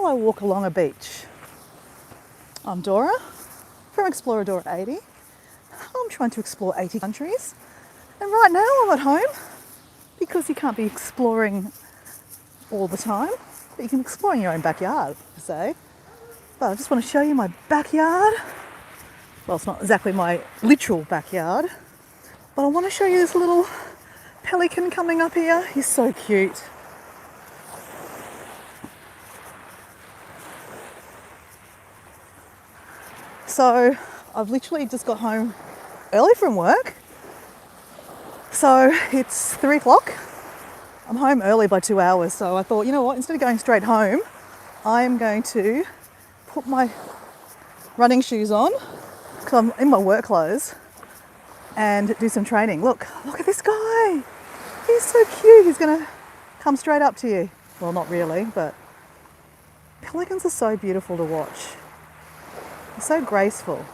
while I walk along a beach. I'm Dora from Explorer Dora 80. I'm trying to explore 80 countries, and right now I'm at home because you can't be exploring all the time, but you can explore in your own backyard, per se. But I just want to show you my backyard. Well, it's not exactly my literal backyard, but I want to show you this little pelican coming up here. He's so cute. So I've literally just got home early from work. So it's 3 o'clock. I'm home early by 2 hours. So I thought, you know what, instead of going straight home, I'm going to put my running shoes on because I'm in my work clothes and do some training. Look at this guy. He's so cute. He's gonna come straight up to you. Well, not really, but pelicans are so beautiful to watch. They're so graceful.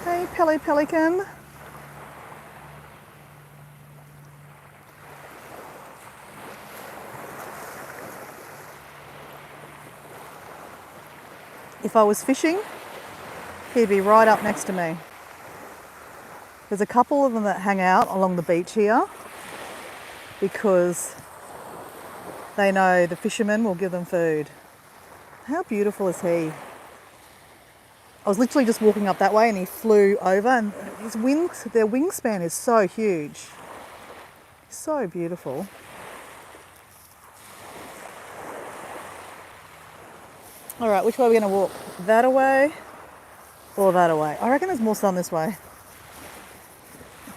Hey, pelican. If I was fishing, he'd be right up next to me. There's a couple of them that hang out along the beach here because they know the fishermen will give them food. How beautiful is he? I was literally just walking up that way and he flew over, and their wingspan is so huge. So beautiful. All right, which way are we going to walk? That away or that away? I reckon there's more sun this way.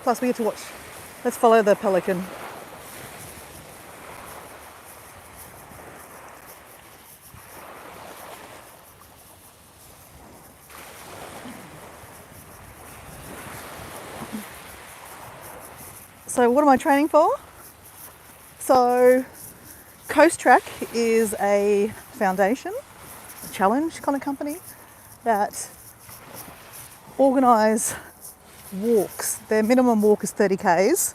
Plus we get to watch. Let's follow the pelican. So what am I training for? So Coast Track is a foundation, a challenge kind of company that organise walks. Their minimum walk is 30 Ks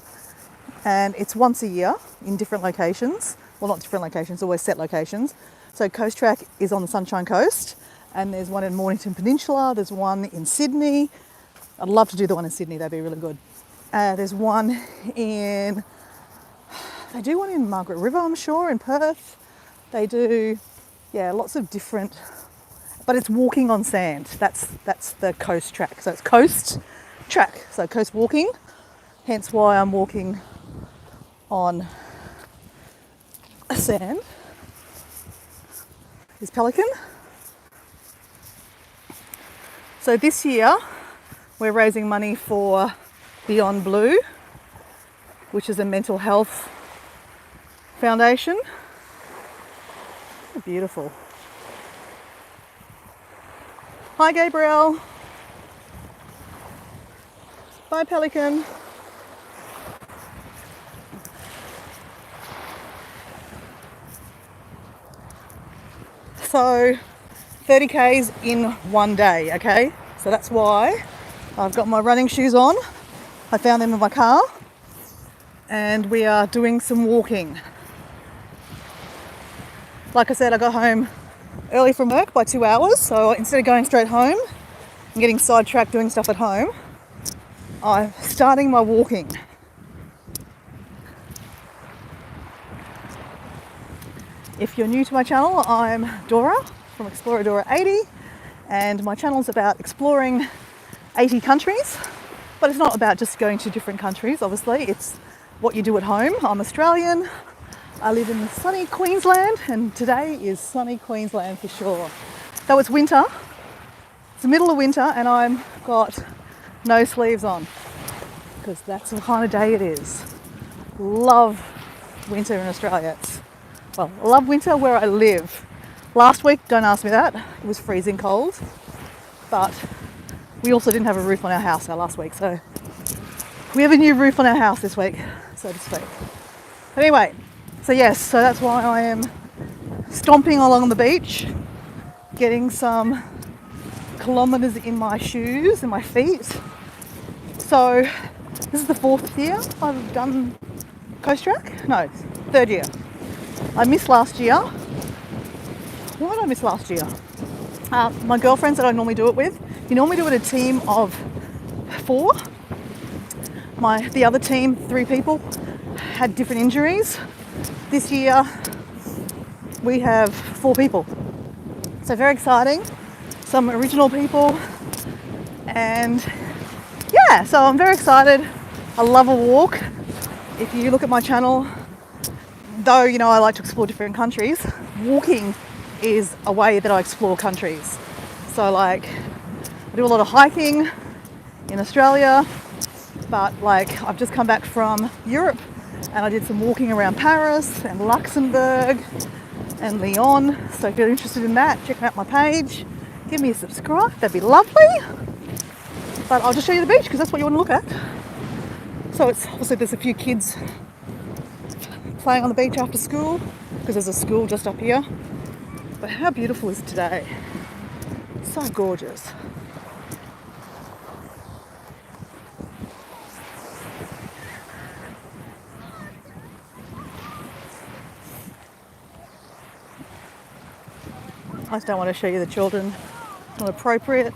and it's once a year in different locations. Well, not different locations, always set locations. So Coast Track is on the Sunshine Coast and there's one in Mornington Peninsula, there's one in Sydney. I'd love to do the one in Sydney, that'd be really good. There's one they do one in Margaret River, I'm sure, in Perth. They do, lots of different, but it's walking on sand. That's the Coast Track. So it's Coast Track, so coast walking, hence why I'm walking on sand. Is pelican. So this year we're raising money for Beyond Blue, which is a mental health foundation. Beautiful. Hi Gabriel. Bye pelican. So 30 Ks in one day, okay? So that's why I've got my running shoes on. I found them in my car and we are doing some walking. Like I said, I got home early from work by 2 hours, so instead of going straight home and getting sidetracked doing stuff at home, I'm starting my walking. If you're new to my channel, I'm Dora from Explorer Dora 80 and my channel's about exploring 80 countries. But it's not about just going to different countries, obviously. It's what you do at home. I'm Australian. I live in sunny Queensland, and today is sunny Queensland for sure. Though it's winter, it's the middle of winter, and I've got no sleeves on because that's the kind of day it is. Love winter in Australia. I love winter where I live. Last week, don't ask me that, it was freezing cold, but we also didn't have a roof on our house last week, so we have a new roof on our house this week, so to speak. But anyway, so that's why I am stomping along the beach, getting some kilometres in my shoes and my feet. So this is the 4th year I've done Coast track? No, third year. I missed last year. What did I miss last year? My girlfriends that I normally do it with, you normally do it a team of 4. The other team, 3 people, had different injuries. This year we have 4 people. So very exciting. Some original people, and yeah, so I'm very excited. I love a walk. If you look at my channel, though, you know, I like to explore different countries, walking is a way that I explore countries. So like, I do a lot of hiking in Australia, but like I've just come back from Europe and I did some walking around Paris and Luxembourg and Lyon. So if you're interested in that, check out my page. Give me a subscribe, that'd be lovely. But I'll just show you the beach because that's what you want to look at. So it's obviously there's a few kids playing on the beach after school because there's a school just up here. But how beautiful is it today? So gorgeous. I just don't want to show you the children. It's not appropriate.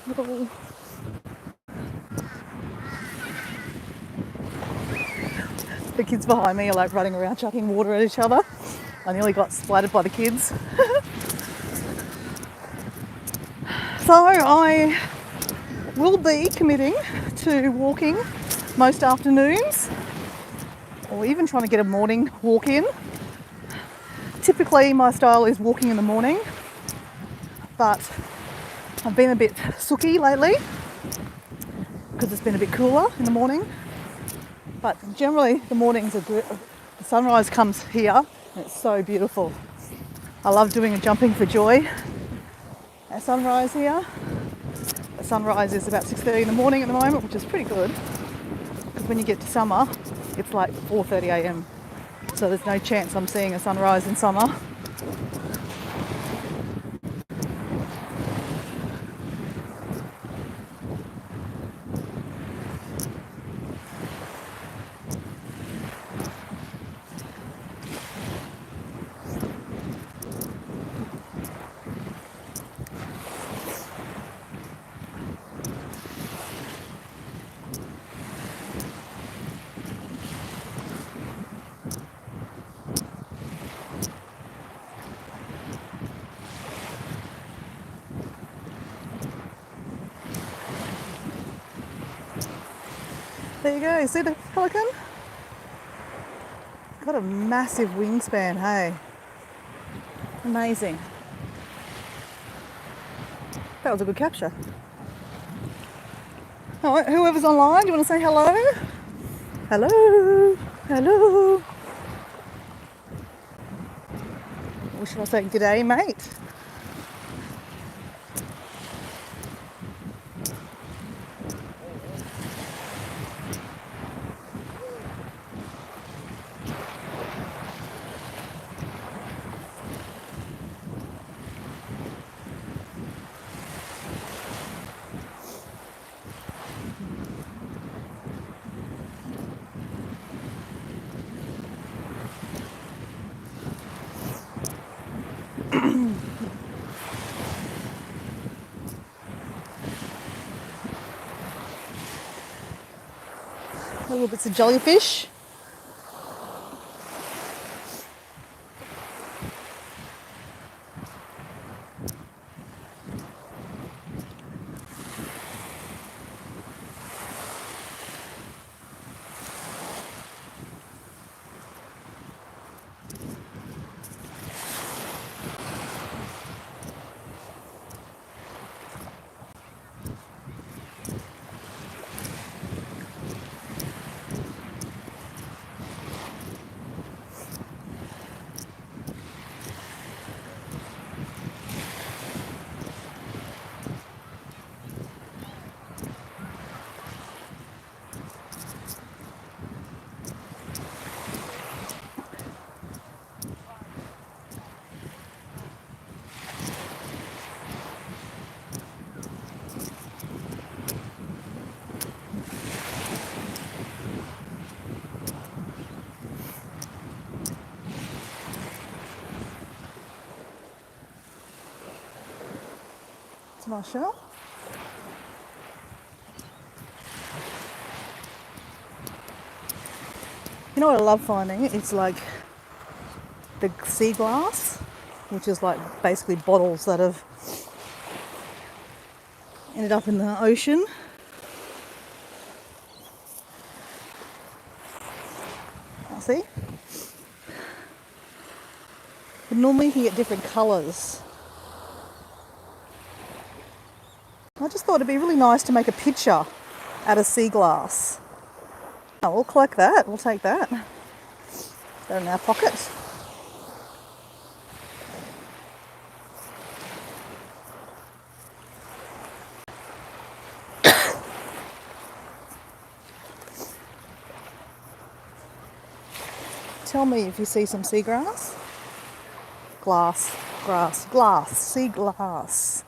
Little the kids behind me are like running around chucking water at each other. I nearly got splattered by the kids. So I will be committing to walking most afternoons, or even trying to get a morning walk in. Typically my style is walking in the morning, but I've been a bit sooky lately because it's been a bit cooler in the morning. But generally the mornings are good. The sunrise comes here and it's so beautiful. I love doing a jumping for joy at sunrise here. The sunrise is about 6:30 in the morning at the moment, which is pretty good because when you get to summer it's like 4:30 a.m. So there's no chance I'm seeing a sunrise in summer. There you go, see the pelican? Got a massive wingspan, hey? Amazing. That was a good capture. Oh, whoever's online, do you want to say hello? Hello? Hello? Or should I say g'day, mate? Little bits of jellyfish. a nice shell. You know what I love finding? It's like the sea glass, which is like basically bottles that have ended up in the ocean. See? But normally you can get different colours. I just thought it'd be really nice to make a picture out of sea glass. Oh, we'll collect that. We'll take that. Put that in our pocket. Tell me if you see some seagrass. Glass, sea glass.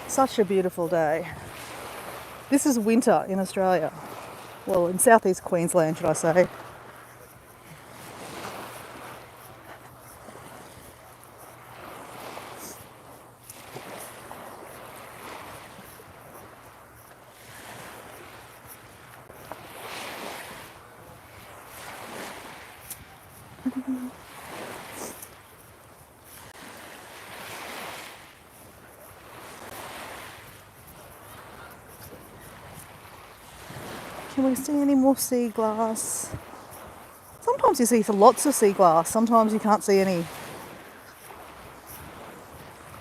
Such a beautiful day. This is winter in Australia. Well, in southeast Queensland, should I say. Can we see any more sea glass? Sometimes you see lots of sea glass, sometimes you can't see any.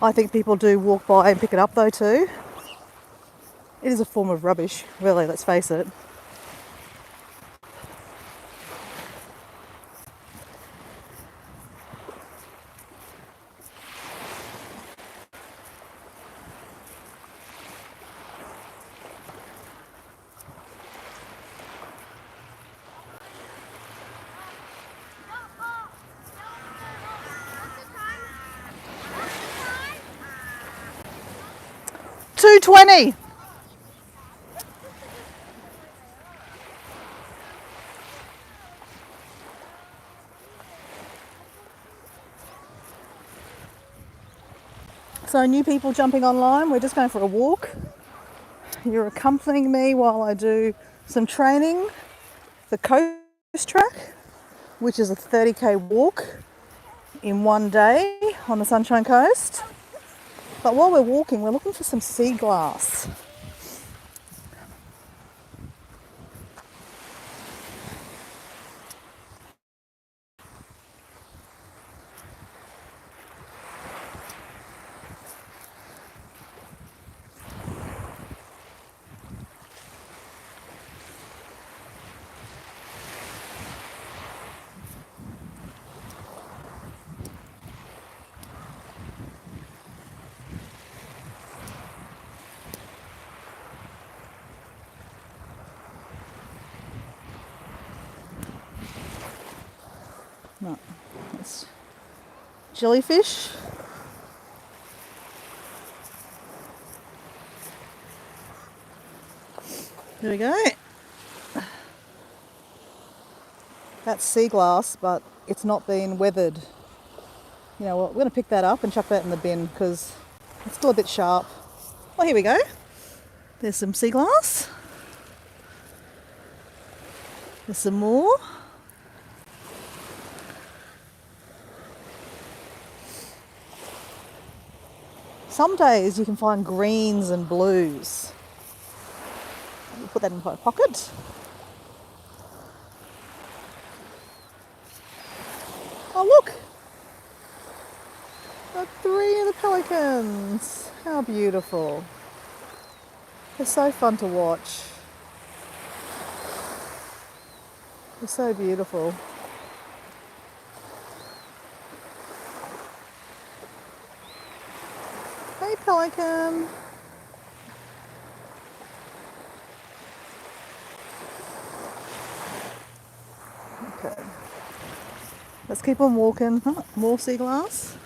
I think people do walk by and pick it up though too. It is a form of rubbish, really, let's face it. $2.20. So new people jumping online, we're just going for a walk. You're accompanying me while I do some training for Coast Track, which is a 30k walk in one day on the Sunshine Coast. But while we're walking, we're looking for some sea glass. No, it's jellyfish. There we go. That's sea glass, but it's not been weathered. You know what, we're going to pick that up and chuck that in the bin because it's still a bit sharp. Oh, here we go. There's some sea glass. There's some more. Some days you can find greens and blues. I'll put that in my pocket. Oh look! Got 3 of the pelicans. How beautiful. They're so fun to watch. They're so beautiful. Hey pelican. Okay. Let's keep on walking. Oh, more sea glass.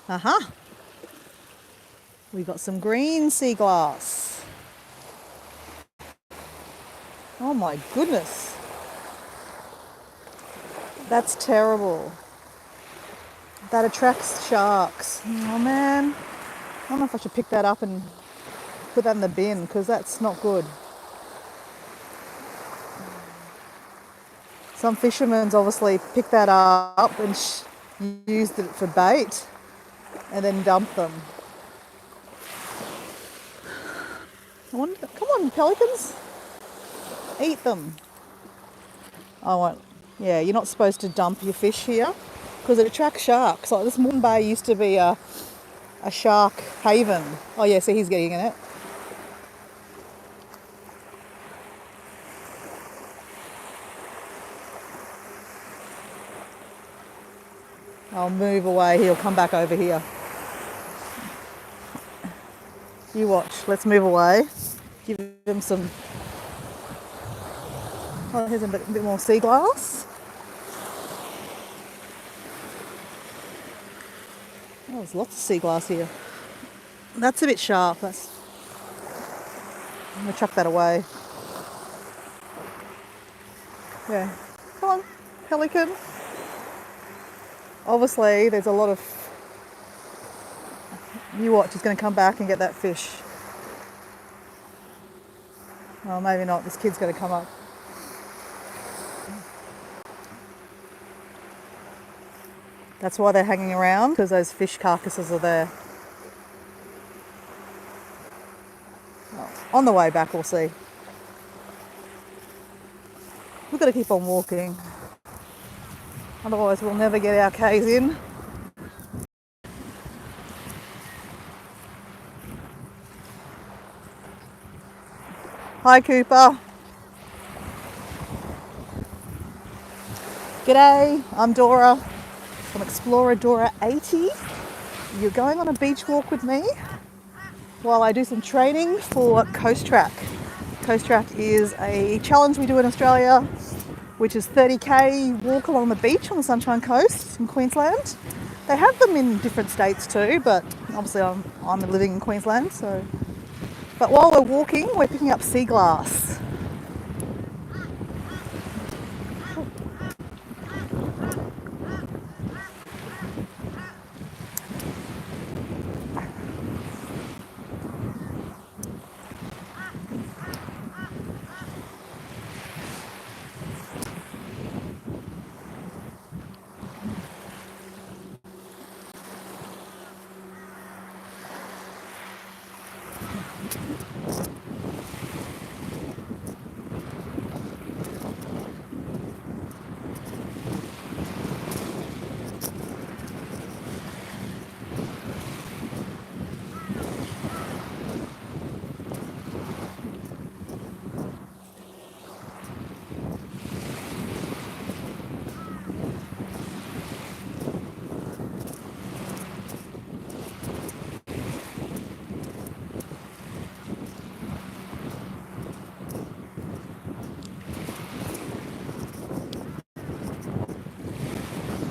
Aha! We got some green sea glass. Oh my goodness. That's terrible. That attracts sharks. Oh man. I don't know if I should pick that up and put that in the bin because that's not good. Some fishermen's obviously picked that up and used it for bait and then dumped them. Come on, pelicans. Eat them. I won't. Yeah, you're not supposed to dump your fish here because it attracts sharks. Like this Moreton Bay used to be a shark haven. Oh yeah, see he's getting in it. I'll move away, he'll come back over here. You watch, let's move away. Give him some, oh here's a bit more sea glass. Oh, there's lots of sea glass here. That's a bit sharp, I'm gonna chuck that away. Yeah, come on, pelican. Obviously, there's a lot of... You watch, he's going to come back and get that fish. Oh, maybe not. This kid's going to come up. That's why they're hanging around, because those fish carcasses are there. Oh, on the way back, we'll see. We've got to keep on walking. Otherwise, we'll never get our K's in. Hi, Cooper. G'day, I'm Dora from Explorer Dora 80. You're going on a beach walk with me while I do some training for Coast Track. Coast Track is a challenge we do in Australia, which is 30k walk along the beach on the Sunshine Coast in Queensland. They have them in different states too, but obviously I'm living in Queensland, so. But while we're walking, we're picking up sea glass.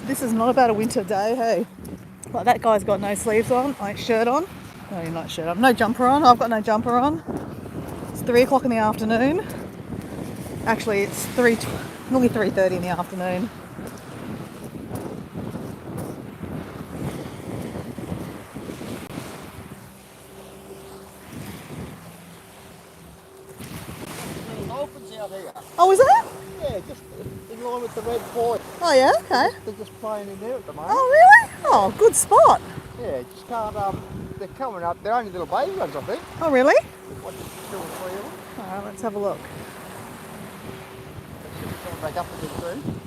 This is not about a winter day, hey? Like that guy's got no sleeves on, like shirt on. No, not shirt on, no jumper on. I've got no jumper on. It's 3 o'clock in the afternoon. Actually, it's nearly 3:30 in the afternoon. There's dolphins out here. Oh, is that? Yeah, just in line with the red point. Oh yeah, okay. They're just playing in there at the moment. Oh really? Oh, good spot. Yeah, just can't, they're coming up. They're only little baby ones, I think. Oh really? What, 2 or 3 of them? Alright, let's have a look. They should be coming back up a bit soon.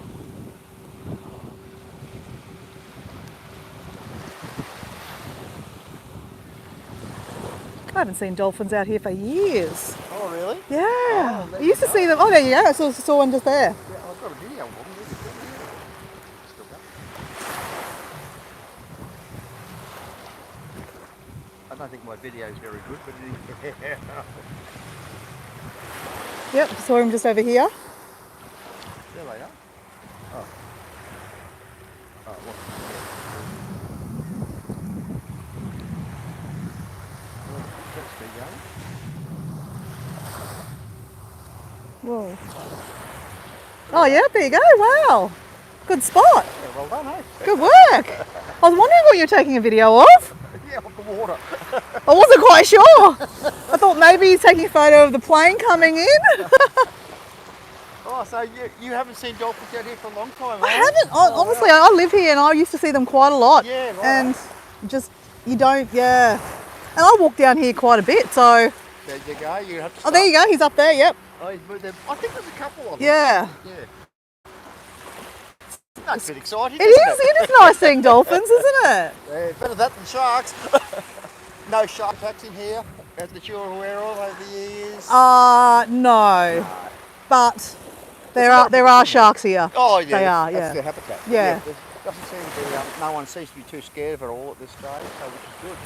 I haven't seen dolphins out here for years. Oh, really? Yeah. Oh, I used to see them. Oh, there you go. I saw one just there. Yeah, I've got a video of them. Still got. I don't think my video is very good, but it is. Yep, saw him just over here. There they are. Oh. Oh, what? That's good going. Whoa. Oh yeah, there you go. Wow. Good spot. Yeah, well done, eh? Good work. I was wondering what you were taking a video of. Yeah, off the water. I wasn't quite sure. I thought maybe you're taking a photo of the plane coming in. Oh, so you haven't seen dolphins out here for a long time, I eh? haven't. Oh, Honestly, wow. I live here and I used to see them quite a lot. Yeah, right. And just, you don't, yeah. And I walk down here quite a bit, so. There you go. You have to Oh, stop. there you go. He's up there, yep. Oh, he's moved there. I think there's a couple of them. Yeah. Yeah. That's a bit exciting, It is nice seeing dolphins, isn't it? Yeah, better that than sharks. No shark attacks in here, as that you're aware of over the years. No. But there are sharks here. Oh, yeah. They are, That's yeah. their habitat. Yeah. There doesn't seem to be, no one seems to be too scared of it all at this stage, so which is good.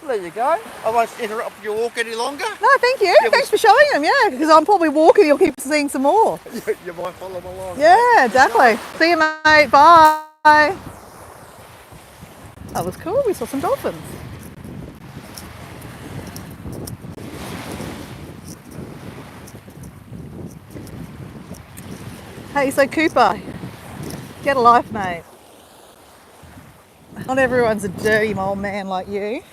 Well, there you go. I won't interrupt your walk any longer. No, thank you. Yeah, Thanks for showing them, yeah, because I'm probably walking, you'll keep seeing some more. You might follow them along. Yeah, exactly. See you, mate. Bye. That was cool. We saw some dolphins. Hey, so Cooper, get a life, mate. Not everyone's a dirty old man like you.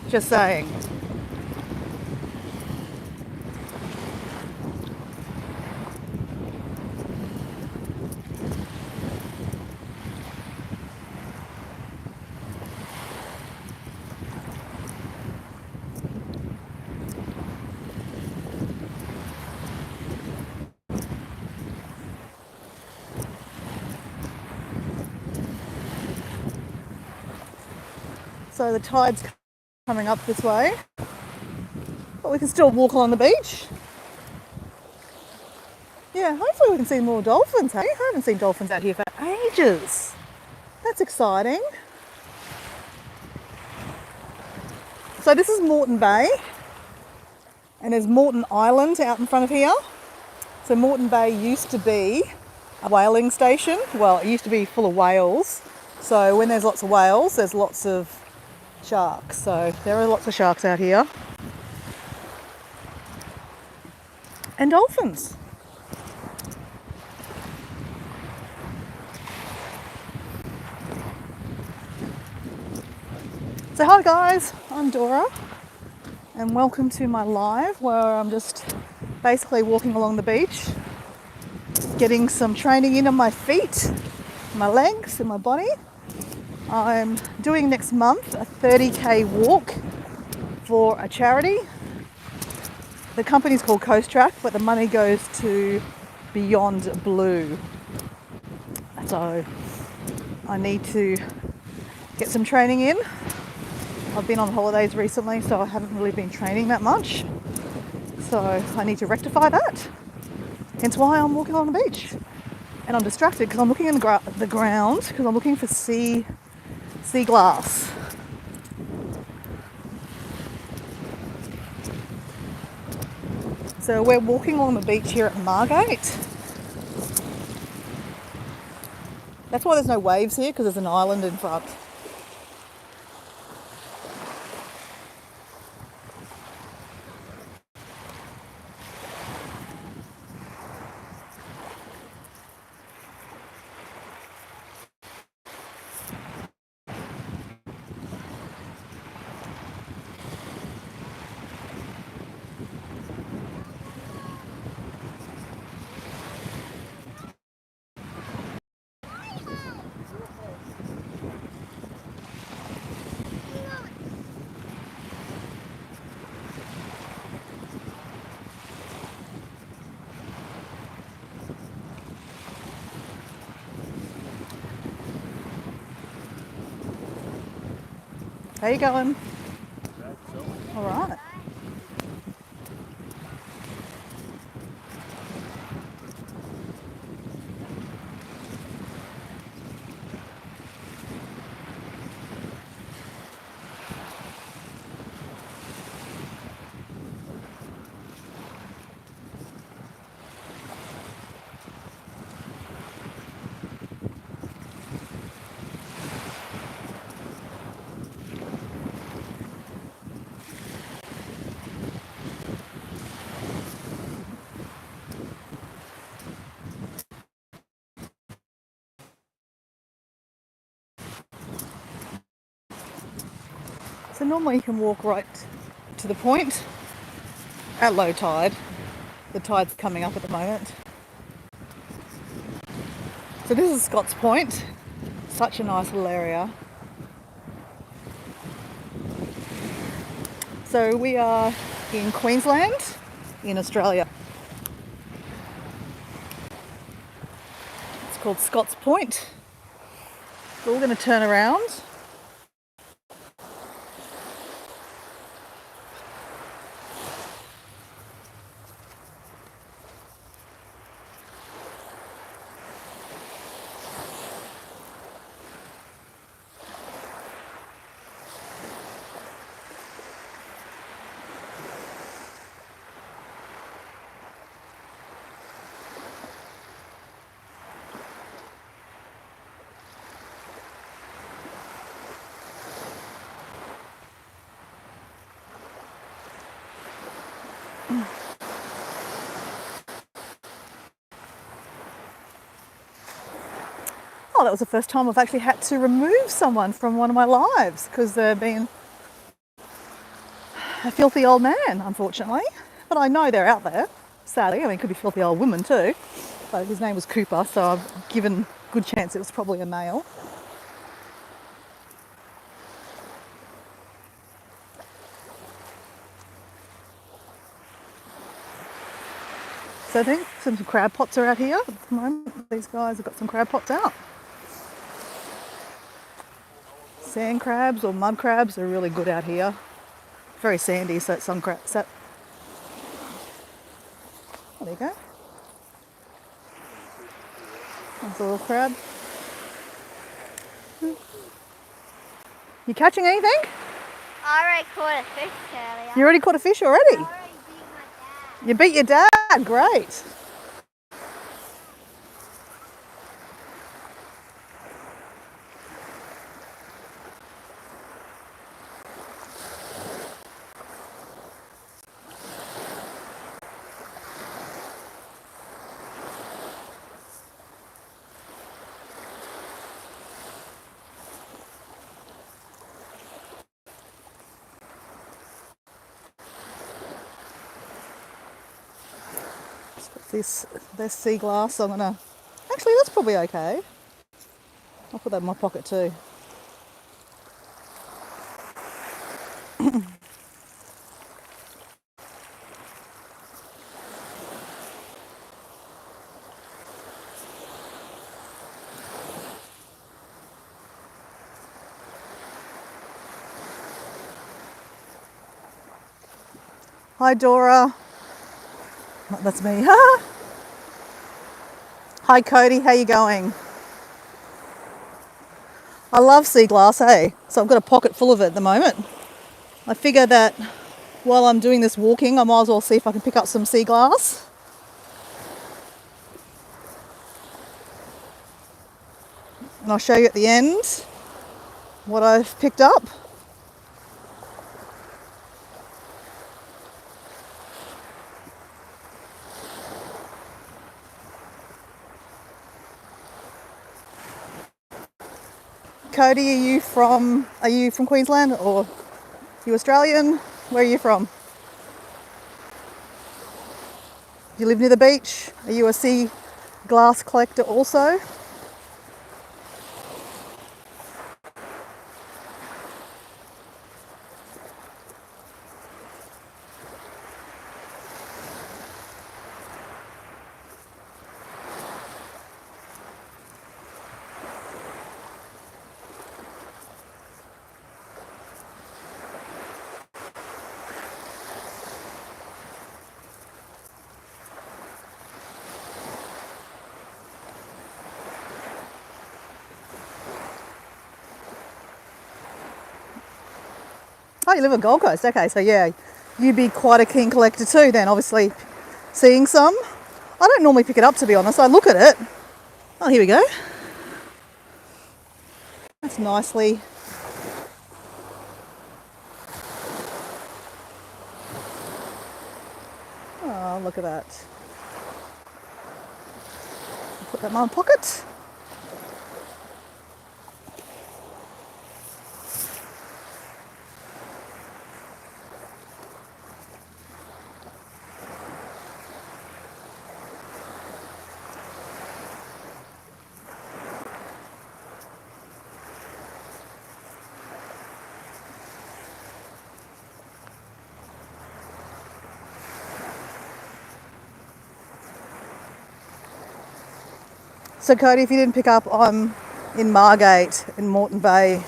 Just saying. So the tide's coming up this way, but we can still walk along the beach. Yeah, hopefully we can see more dolphins, hey? I haven't seen dolphins out here for ages. That's exciting. So this is Moreton Bay, and there's Moreton Island out in front of here. So Moreton Bay used to be a whaling station. Well, it used to be full of whales. So when there's lots of whales, there's lots of sharks. So there are lots of sharks out here. And dolphins. So hi guys, I'm Dora and welcome to my live where I'm just basically walking along the beach, getting some training in on my feet, my legs and my body. I'm doing next month a 30k walk for a charity. The company's called Coast Track, but the money goes to Beyond Blue. So I need to get some training in. I've been on holidays recently, so I haven't really been training that much. So I need to rectify that. Hence why I'm walking along the beach. And I'm distracted because I'm looking in the ground because I'm looking for sea glass. So we're walking along the beach here at Margate. That's why there's no waves here, because there's an island in front. How you going? All right. So normally you can walk right to the point at low tide. The tide's coming up at the moment. So this is Scott's Point. Such a nice little area. So we are in Queensland, in Australia. It's called Scott's Point. So we're going to turn around. Oh, that was the first time I've actually had to remove someone from one of my lives because they've been a filthy old man, unfortunately. But I know they're out there, sadly. I mean, it could be filthy old woman too. But his name was Cooper, so I've given good chance it was probably a male. So I think some crab pots are out here at the moment. These guys have got some crab pots out. Sand crabs or mud crabs are really good out here. Very sandy, so it's some crabs. Oh, there you go. That's a little crab. You catching anything? I already caught a fish earlier. You already caught a fish already? I already beat my dad. You beat your dad, great. This sea glass, I'm gonna, actually that's probably okay. I'll put that in my pocket too. Hi Dora. Oh, that's me. Hi Cody, how you going? I love sea glass, hey? So I've got a pocket full of it at the moment. I figure that while I'm doing this walking, I might as well see if I can pick up some sea glass. And I'll show you at the end what I've picked up. Cody, are you from Queensland or are you Australian? Where are you from? Do you live near the beach? Are you a sea glass collector also? Oh, you live on Gold Coast. Okay, so yeah, you'd be quite a keen collector too then, obviously seeing some. I don't normally pick it up, to be honest. I look at it. Oh, here we go. That's nicely. Oh, look at that. Put that in my pocket. So Cody, if you didn't pick up, I'm in Margate in Moreton Bay.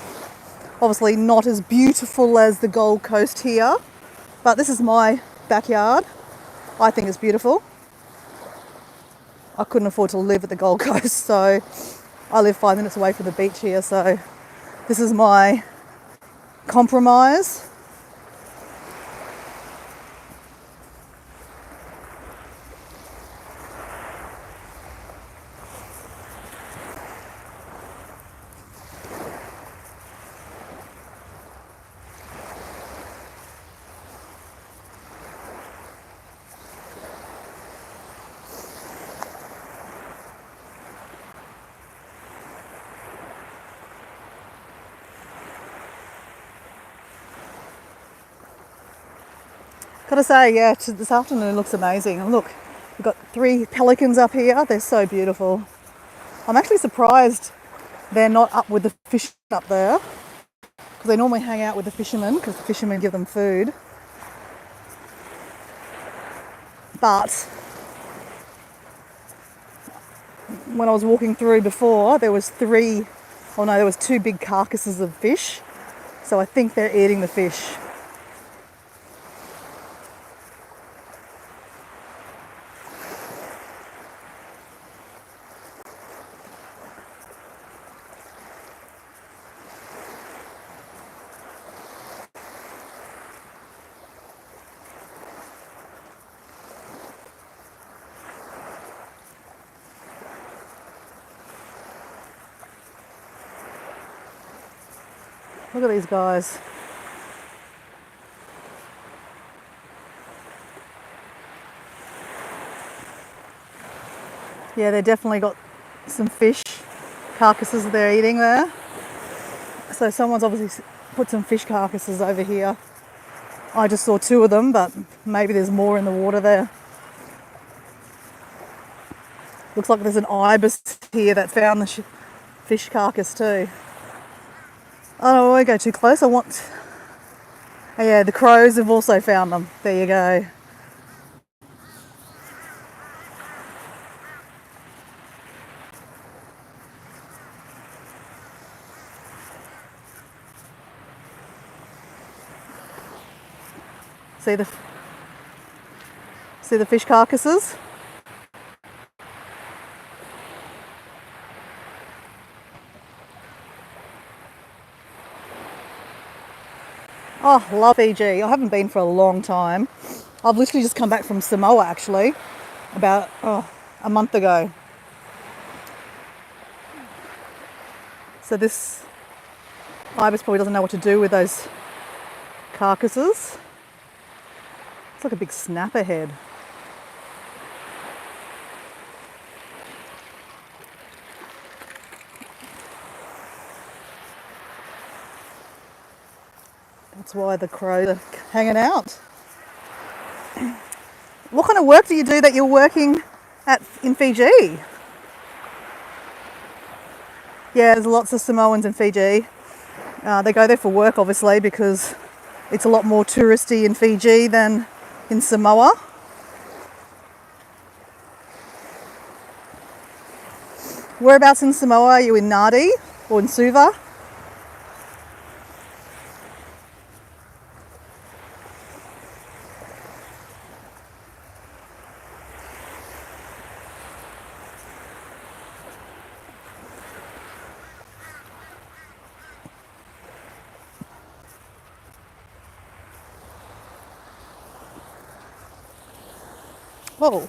Obviously not as beautiful as the Gold Coast here, but this is my backyard. I think it's beautiful. I couldn't afford to live at the Gold Coast, so I live 5 minutes away from the beach here, so this is my compromise. Gotta say, yeah, this afternoon looks amazing. And look, we've got 3 pelicans up here. They're so beautiful. I'm actually surprised they're not up with the fish up there, because they normally hang out with the fishermen, because the fishermen give them food. But when I was walking through before, there was 2 big carcasses of fish. So I think they're eating the fish. Look at these guys. Yeah, they definitely got some fish carcasses they're eating there. So someone's obviously put some fish carcasses over here. I just saw 2 of them, but maybe there's more in the water there. Looks like there's an ibis here that's found the fish carcass too. Oh, I won't go too close. Oh yeah, the crows have also found them. There you go. See the fish carcasses? Oh, love Fiji. I haven't been for a long time. I've literally just come back from Samoa actually, about a month ago. So this ibis probably doesn't know what to do with those carcasses. It's like a big snapper head. That's why the crows are hanging out. What kind of work do you do that you're working in Fiji? Yeah, there's lots of Samoans in Fiji. They go there for work, obviously, because it's a lot more touristy in Fiji than in Samoa. Whereabouts in Samoa are you? In Nadi or in Suva? Whoa.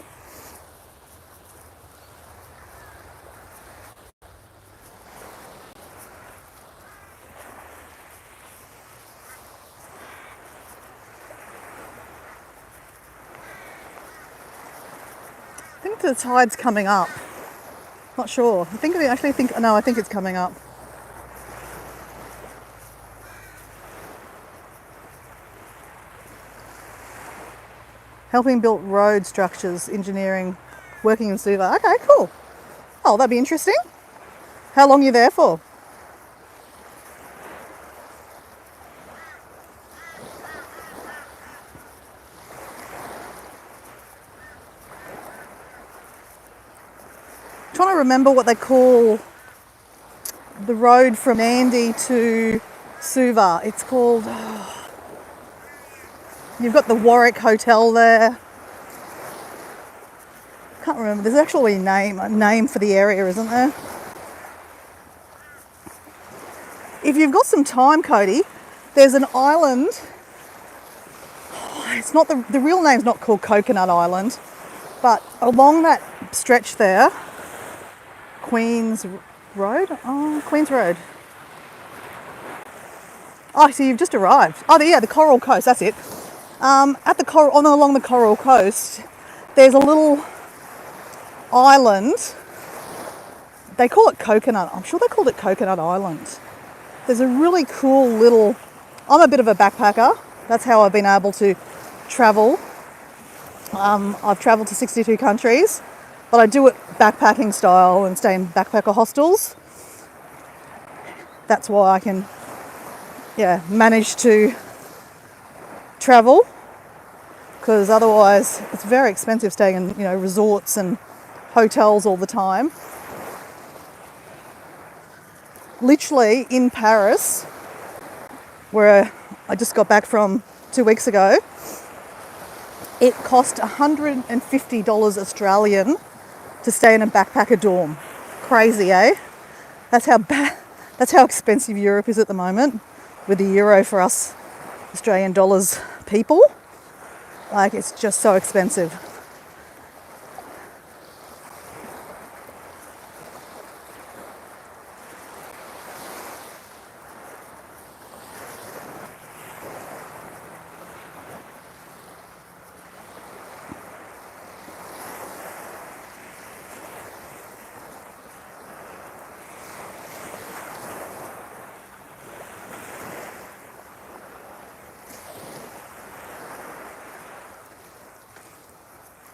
I think the tide's coming up. Not sure. I think it's coming up. Helping build road structures, engineering, working in Suva. Okay, cool. Oh, that'd be interesting. How long are you there for? trying to remember what they call the road from Nandi to Suva. It's called, you've got the Warwick Hotel there. Can't remember. There's actually a name for the area, isn't there? If you've got some time, Cody, there's an island. It's not the real name's not called Coconut Island, but along that stretch there, Queen's Road. Oh, so you've just arrived. Oh, yeah, the Coral Coast. That's it. Along the Coral Coast, there's a little island. They call it Coconut. I'm sure they called it Coconut Island. There's a really cool little. I'm a bit of a backpacker. That's how I've been able to travel. I've travelled to 62 countries, but I do it backpacking style and stay in backpacker hostels. That's why I can, manage to travel, because otherwise it's very expensive staying in, resorts and hotels all the time. Literally in Paris, where I just got back from 2 weeks ago, it cost $150 Australian to stay in a backpacker dorm. Crazy, eh? That's how expensive Europe is at the moment, with the euro for us Australian dollars people. Like, it's just so expensive.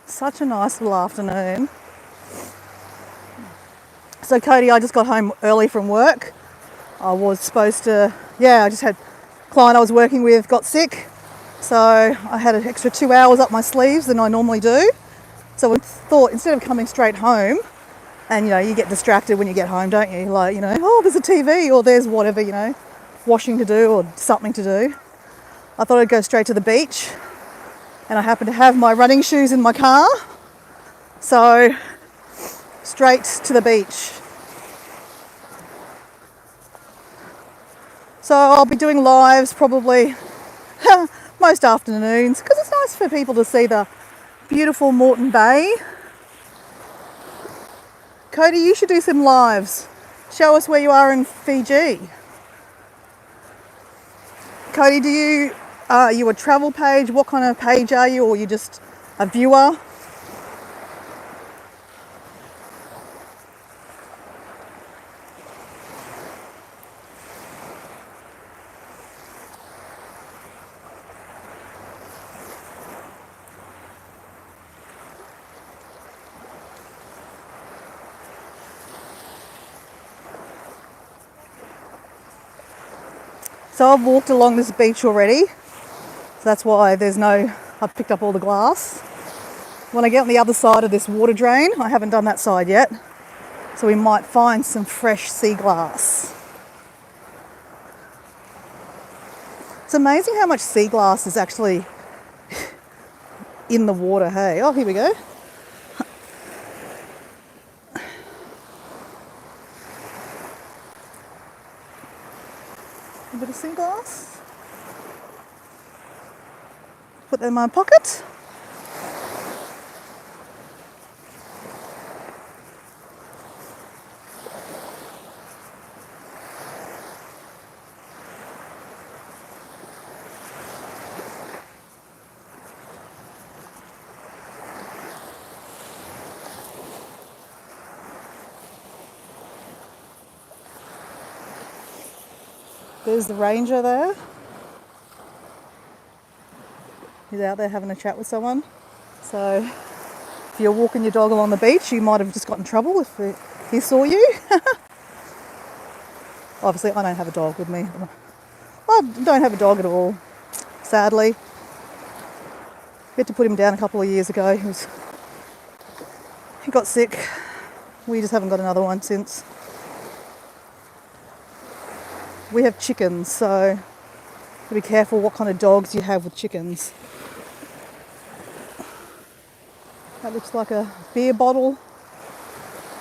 Such a nice little afternoon. So Cody, I just got home early from work. I just had a client I was working with got sick. So I had an extra 2 hours up my sleeves than I normally do. So I thought, instead of coming straight home, and you get distracted when you get home, don't you? Like, there's a TV or there's whatever, washing to do or something to do. I thought I'd go straight to the beach. And I happen to have my running shoes in my car. So, straight to the beach. So I'll be doing lives probably most afternoons, because it's nice for people to see the beautiful Moreton Bay. Cody, you should do some lives. Show us where you are in Fiji. Cody, are you a travel page? What kind of page are you? Or are you just a viewer? So I've walked along this beach already. So that's why I've picked up all the glass. When I get on the other side of this water drain, I haven't done that side yet, so we might find some fresh sea glass. It's amazing how much sea glass is actually in the water, hey? Oh, here we go. A bit of sea glass. Put that in my pocket. There's the ranger there. He's out there having a chat with someone. So if you're walking your dog along the beach, you might have just got in trouble if he saw you. Obviously, I don't have a dog with me. I don't have a dog at all, sadly. We had to put him down a couple of years ago. He got sick. We just haven't got another one since. We have chickens, so be careful what kind of dogs you have with chickens. That looks like a beer bottle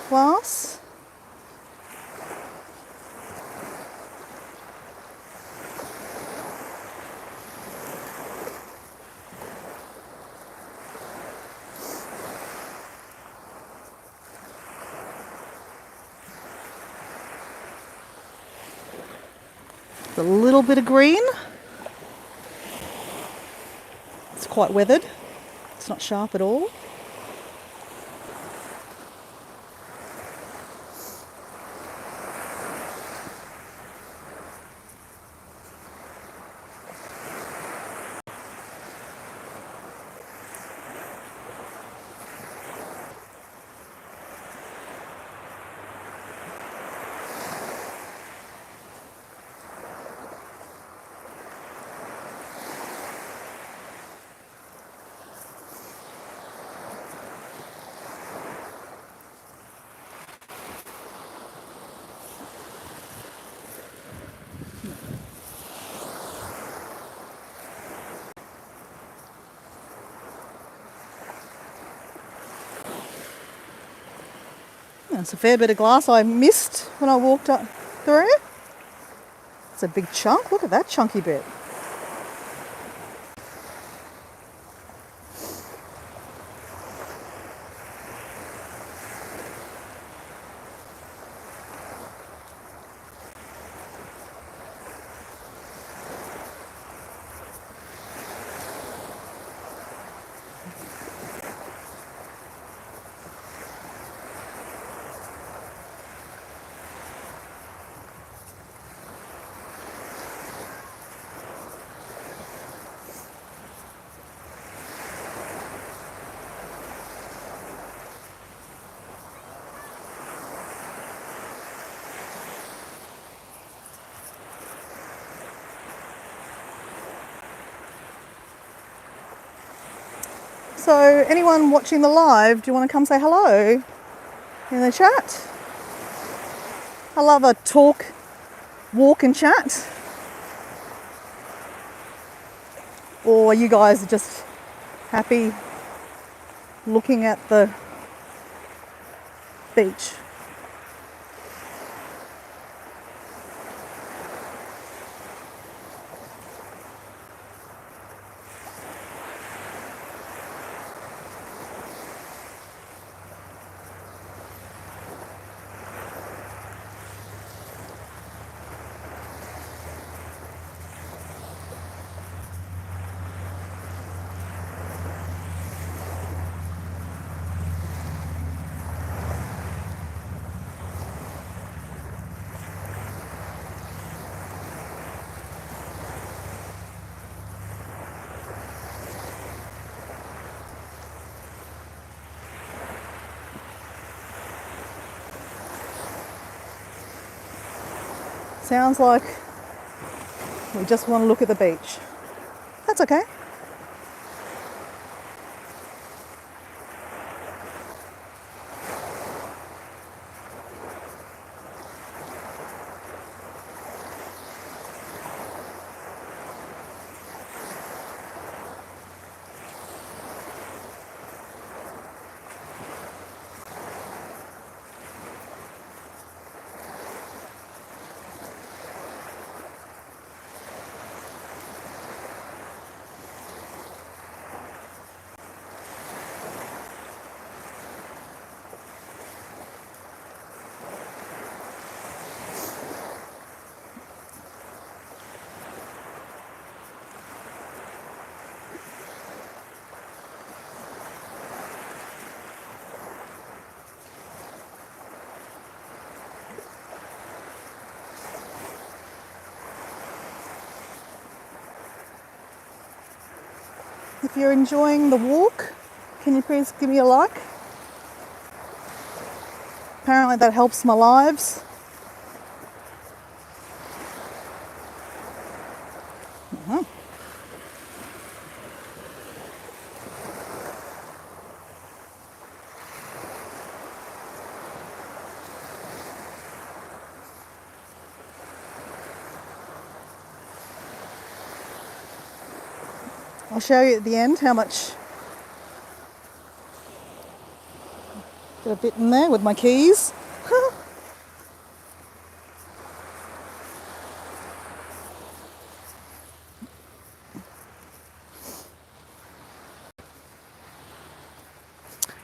glass. A little bit of green. It's quite weathered. It's not sharp at all. It's a fair bit of glass I missed when I walked up through. It's a big chunk. Look at that chunky bit. So anyone watching the live, do you want to come say hello in the chat? I love a talk, walk and chat. Or you guys are just happy looking at the beach? Sounds like we just want to look at the beach. That's okay. If you're enjoying the walk, can you please give me a like? Apparently that helps my lives. I'll show you at the end how much. Got a bit in there with my keys.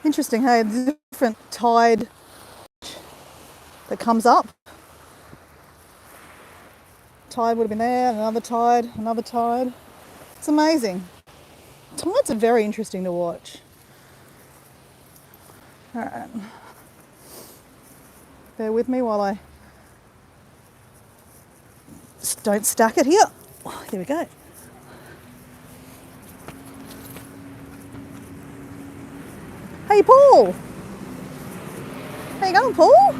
Interesting, hey, there's a different tide that comes up. Tide would have been there, another tide, another tide. It's amazing. Tides are very interesting to watch. All right. Bear with me while I don't stack it here. Oh, there we go. Hey, Paul. How you going, Paul?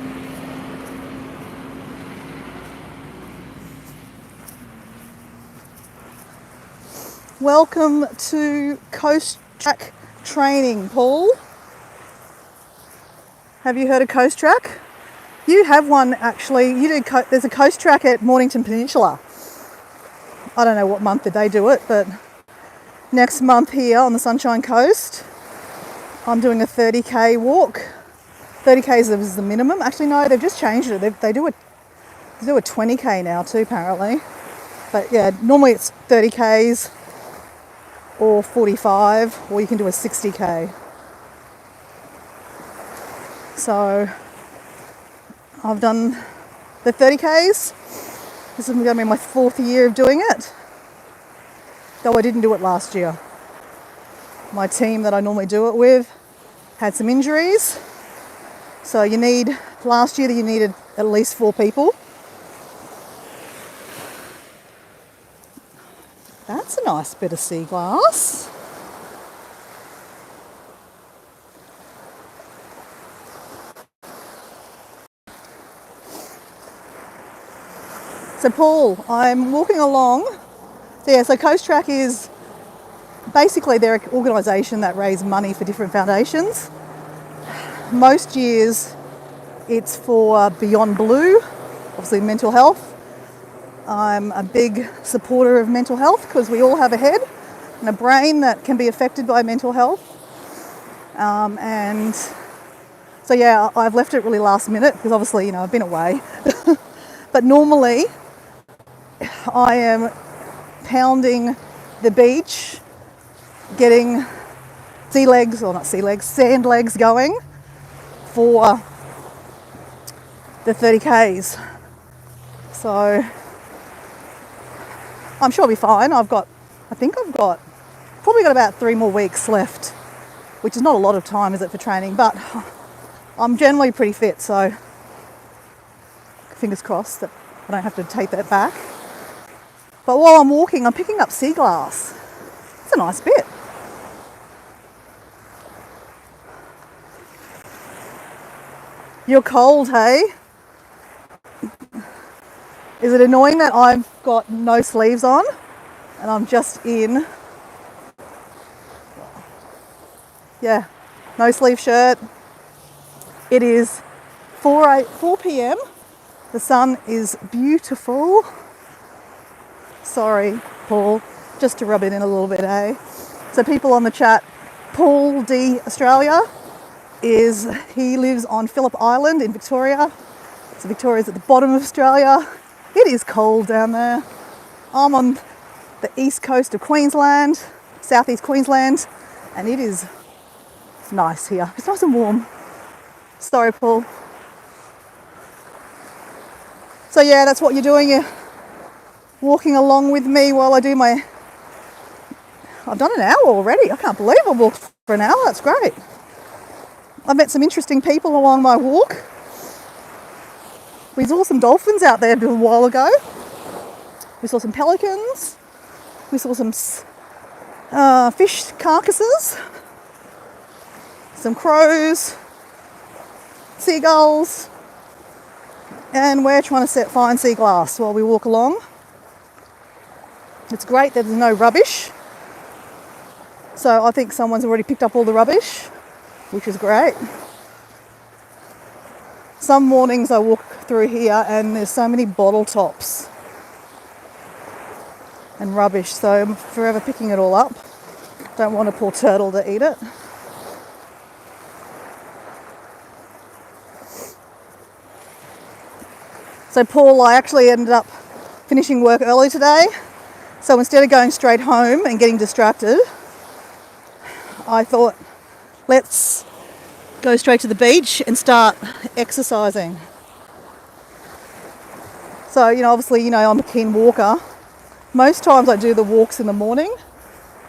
Welcome to Coast Track Training, Paul. Have you heard of Coast Track? You have one actually. There's a Coast Track at Mornington Peninsula. I don't know what month did they do it, but next month here on the Sunshine Coast, I'm doing a 30k walk. 30k is the minimum. Actually, no, they've just changed it. They do a 20k now too, apparently. But yeah, normally it's 30k's or 45, or you can do a 60k. So I've done the 30k's. This is going to be my 4th year of doing it, though I didn't do it last year. My team that I normally do it with had some injuries. So last year you needed at least 4 people. That's a nice bit of sea glass. So Paul, I'm walking along. So Coast Track is basically they're an organisation that raise money for different foundations. Most years it's for Beyond Blue, obviously mental health. I'm a big supporter of mental health because we all have a head and a brain that can be affected by mental health. And so yeah, I've left it really last minute because obviously, I've been away. But normally I am pounding the beach, getting sand legs going for the 30k's. So I'm sure I'll be fine. I've probably got about 3 more weeks left, which is not a lot of time, is it, for training? But I'm generally pretty fit, so fingers crossed that I don't have to take that back. But while I'm walking, I'm picking up sea glass. It's a nice bit. You're cold, hey? Is it annoying that I've got no sleeves on and I'm just in, no sleeve shirt. It is 4 p.m. The sun is beautiful. Sorry, Paul, just to rub it in a little bit, eh? So people on the chat, Paul D Australia he lives on Phillip Island in Victoria. So Victoria's at the bottom of Australia. It is cold down there. I'm on the east coast of Queensland, southeast Queensland, and it is nice here. It's nice and warm. Sorry, Paul. So yeah, that's what you're doing. You're walking along with me while I do I've done an hour already. I can't believe I walked for an hour. That's great. I've met some interesting people along my walk. We saw some dolphins out there a little while ago. We saw some pelicans. We saw some fish carcasses. Some crows. Seagulls. And we're trying to find sea glass while we walk along. It's great that there's no rubbish. So I think someone's already picked up all the rubbish, which is great. Some mornings I walk through here and there's so many bottle tops and rubbish, so I'm forever picking it all up. Don't want a poor turtle to eat it. So Paul, I actually ended up finishing work early today. So instead of going straight home and getting distracted, I thought, let's go straight to the beach and start exercising. So, obviously, I'm a keen walker. Most times I do the walks in the morning,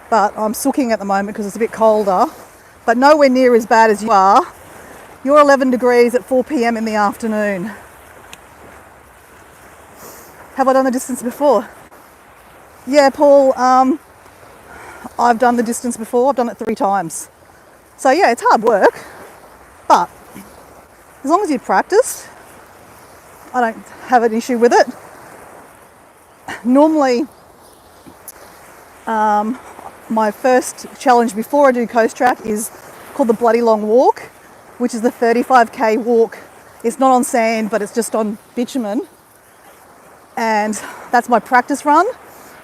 but I'm sooking at the moment because it's a bit colder, but nowhere near as bad as you are. You're 11 degrees at 4 p.m. in the afternoon. Have I done the distance before? Yeah, Paul, I've done the distance before. I've done it 3 times. So yeah, it's hard work, but as long as you practice, I don't have an issue with it. Normally, my first challenge before I do Coast Track is called the Bloody Long Walk, which is the 35k walk. It's not on sand, but it's just on bitumen. And that's my practice run.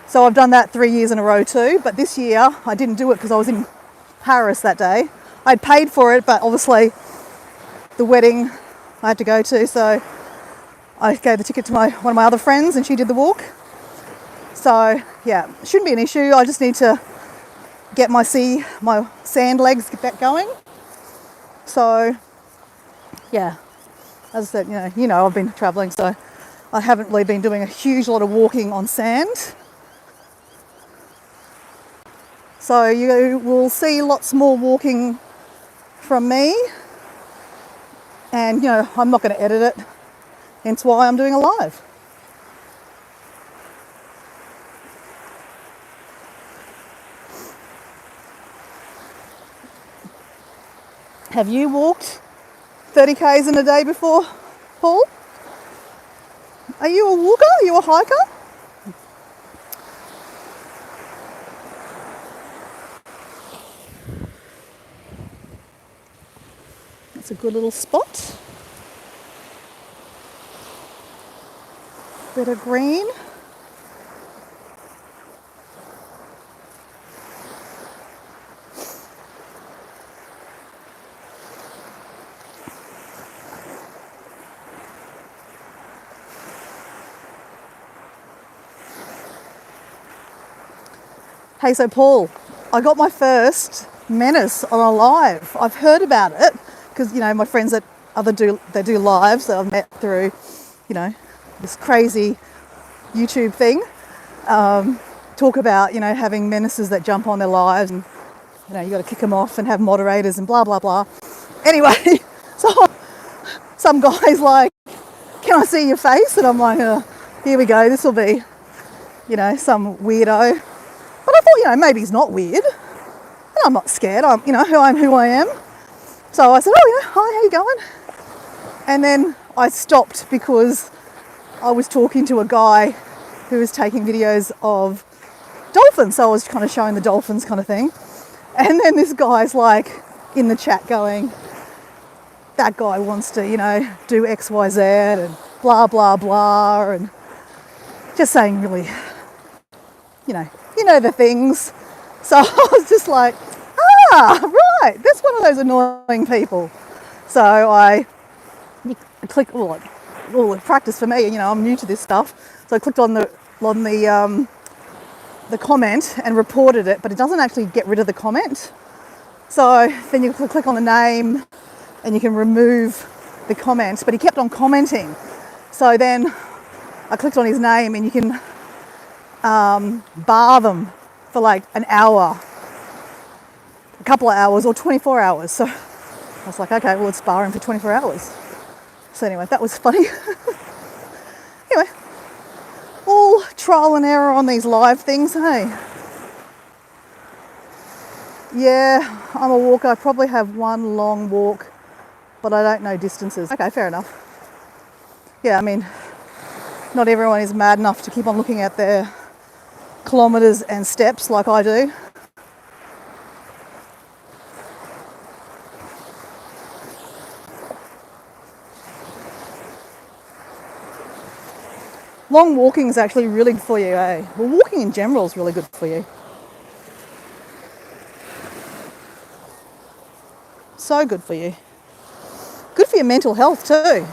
So I've done that 3 years in a row too. But this year I didn't do it because I was in Paris that day. I'd paid for it, but obviously the wedding I had to go to. So I gave the ticket to one of my other friends and she did the walk. So yeah, it shouldn't be an issue. I just need to get my sand legs back going. So yeah, as I said, I've been traveling, so I haven't really been doing a huge lot of walking on sand. So you will see lots more walking from me. And, I'm not going to edit it. Hence why I'm doing a live. Have you walked 30k's in a day before, Paul? Are you a walker? Are you a hiker? That's a good little spot. Bit of green. Hey, so Paul, I got my first menace on a live. I've heard about it because, my friends that they do lives that I've met through, this crazy YouTube thing, talk about, having menaces that jump on their lives and, you got to kick them off and have moderators and blah, blah, blah. Anyway, so some guy's like, can I see your face? And I'm like, here we go. This will be, some weirdo. But I thought, maybe he's not weird. And I'm not scared. I'm who I am. So I said, hi, how you going? And then I stopped because I was talking to a guy who was taking videos of dolphins. So I was kind of showing the dolphins kind of thing. And then this guy's like in the chat going, that guy wants to, do X, Y, Z and blah, blah, blah. And just saying really, the things. So I was just like, right, that's one of those annoying people. So I clicked, practice for me, I'm new to this stuff. So I clicked on the comment and reported it, but it doesn't actually get rid of the comment. So then you click on the name and you can remove the comments, but he kept on commenting. So then I clicked on his name and you can bar them for like an hour, a couple of hours or 24 hours. So I was like, okay, well, let's bar him for 24 hours. So anyway, that was funny. Anyway, all trial and error on these live things, hey? Yeah, I'm a walker. I probably have one long walk, but I don't know distances. Okay, fair enough. Yeah, I mean, not everyone is mad enough to keep on looking at their kilometres and steps like I do. Long walking is actually really good for you, eh? Well, walking in general is really good for you. So good for you. Good for your mental health too.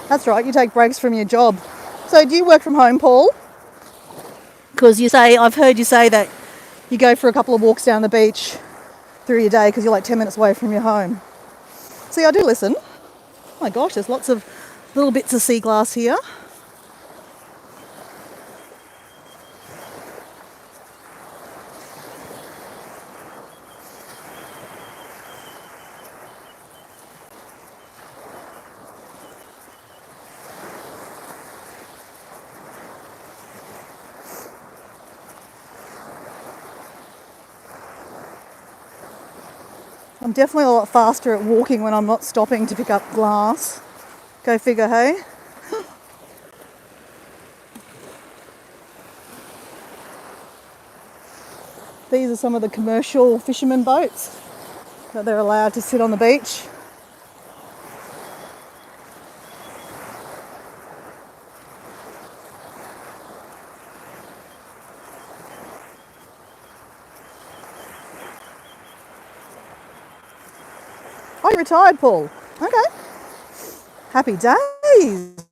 That's right, you take breaks from your job. So do you work from home, Paul? Because I've heard you say that you go for a couple of walks down the beach through your day because you're like 10 minutes away from your home. See, I do listen. Oh my gosh, there's lots of little bits of sea glass here. I'm definitely a lot faster at walking when I'm not stopping to pick up glass. Go figure, hey? These are some of the commercial fishermen boats that they're allowed to sit on the beach. Oh, you're retired, Paul. Okay. Happy days.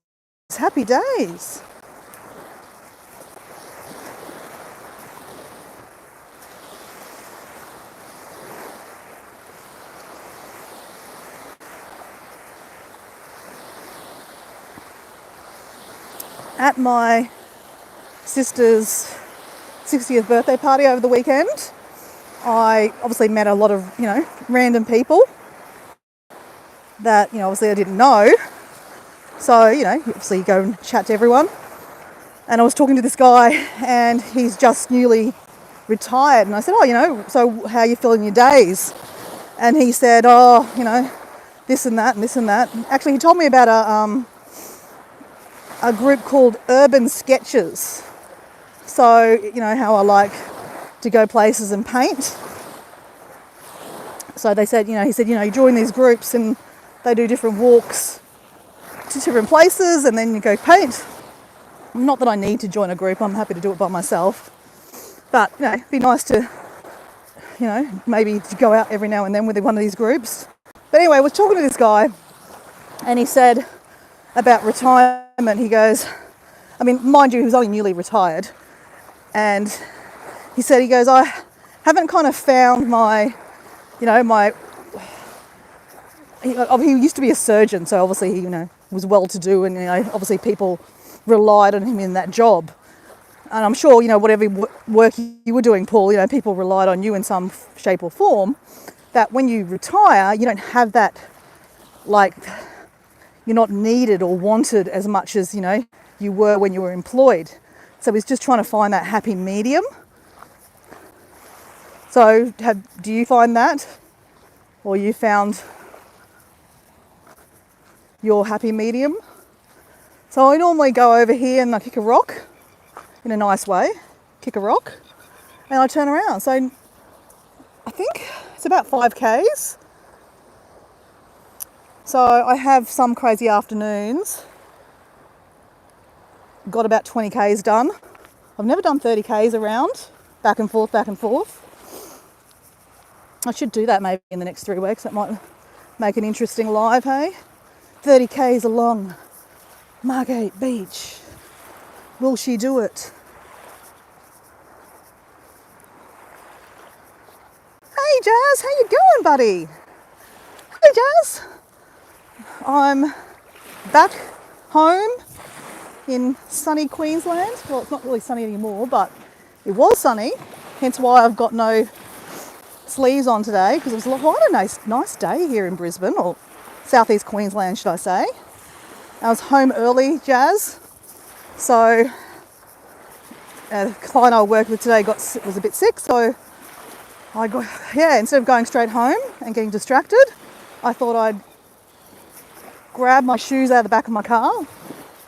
Happy days. At my sister's 60th birthday party over the weekend, I obviously met a lot of, random people that, obviously I didn't know. So, obviously you go and chat to everyone. And I was talking to this guy and he's just newly retired. And I said, so how are you feeling your days? And he said, this and that and this and that. Actually, he told me about a group called Urban Sketches. So, how I like to go places and paint. So they said, he said, you join these groups and they do different walks to different places and then you go paint. Not that I need to join a group, I'm happy to do it by myself. But, it'd be nice to, maybe to go out every now and then with one of these groups. But anyway, I was talking to this guy and he said about retirement, he goes, mind you, he was only newly retired. And he goes, I haven't kind of found my, he used to be a surgeon, so obviously he, was well-to-do and, obviously people relied on him in that job. And I'm sure, whatever work you were doing, Paul, people relied on you in some shape or form, that when you retire, you don't have that, like, you're not needed or wanted as much as, you were when you were employed. So he's just trying to find that happy medium. So do you find that? Or you found your happy medium? So I normally go over here and I kick a rock in a nice way, kick a rock, and I turn around. So I think it's about 5Ks. So I have some crazy afternoons, got about 20Ks done. I've never done 30Ks around, back and forth, back and forth. I should do that maybe in the next 3 weeks. That might make an interesting live, hey? 30S along Margate Beach. Will she do it? Hey Jazz, how you going, buddy? Hey Jazz. I'm back home in sunny Queensland. Well, it's not really sunny anymore, but it was sunny, hence why I've got no sleeves on today because it was quite a nice day here in Brisbane, or southeast Queensland, should I say. I was home early, Jazz, so the client I worked with today was a bit sick, so instead of going straight home and getting distracted, I thought I'd grab my shoes out of the back of my car.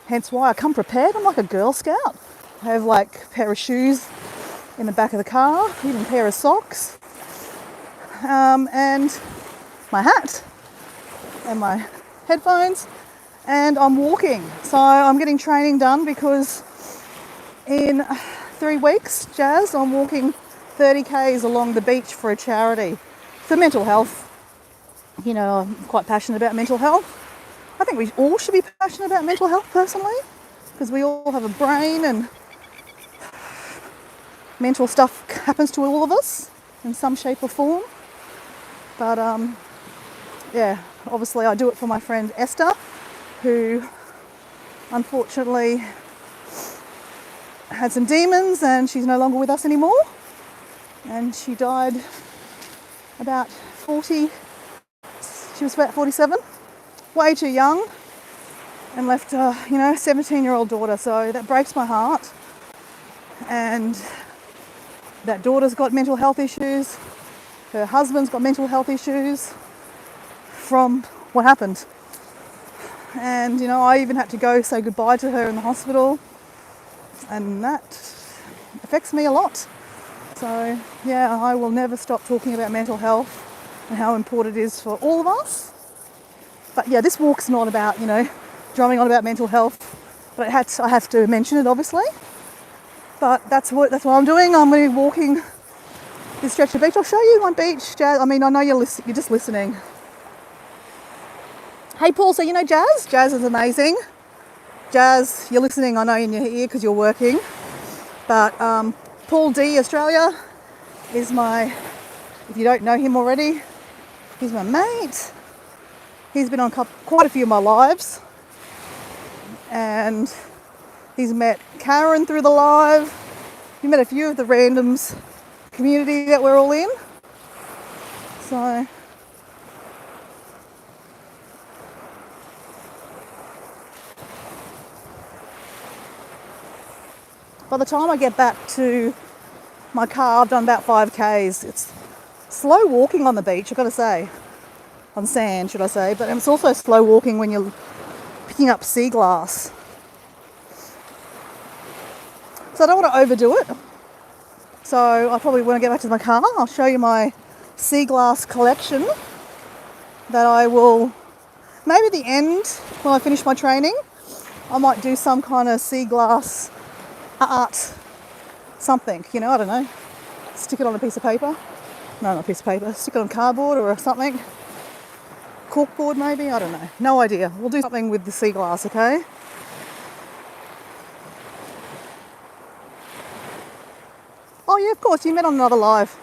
Hence why I come prepared. I'm like a Girl Scout. I have like a pair of shoes in the back of the car, even a pair of socks, and my hat and my headphones, and I'm walking. So I'm getting training done because in 3 weeks, Jazz, I'm walking 30 k's along the beach for a charity for mental health. You know, I'm quite passionate about mental health. I think we all should be passionate about mental health personally, because we all have a brain and mental stuff happens to all of us in some shape or form. But obviously I do it for my friend Esther, who unfortunately had some demons and she's no longer with us anymore. And she died about 40, she was about 47, way too young, and left a 17-year-old daughter. So that breaks my heart. And that daughter's got mental health issues. Her husband's got mental health issues from what happened. And, I even had to go say goodbye to her in the hospital. And that affects me a lot. So, yeah, I will never stop talking about mental health and how important it is for all of us. But, yeah, this walk's not about, drumming on about mental health. But I have to mention it, obviously. But that's what I'm doing. I'm going to be walking this stretch of beach. I'll show you my beach, Jazz. I mean, I know you're just listening. Hey, Paul, so Jazz? Jazz is amazing. Jazz, you're listening, I know in your ear because you're working. But Paul D, Australia, is if you don't know him already, he's my mate. He's been on quite a few of my lives. And he's met Karen through the live. He met a few of the randoms community that we're all in. So by the time I get back to my car, I've done about 5 k's. It's slow walking on the beach, I've got to say. On sand, should I say. But it's also slow walking when you're picking up sea glass. So I don't want to overdo it. So I probably, when I get back to my car, I'll show you my sea glass collection that I will, maybe at the end, when I finish my training, I might do some kind of sea glass art, something, I don't know. Stick it on a piece of paper. No, not a piece of paper. Stick it on cardboard or something. Corkboard maybe, I don't know. No idea. We'll do something with the sea glass, okay? Oh yeah, of course, you met on another live.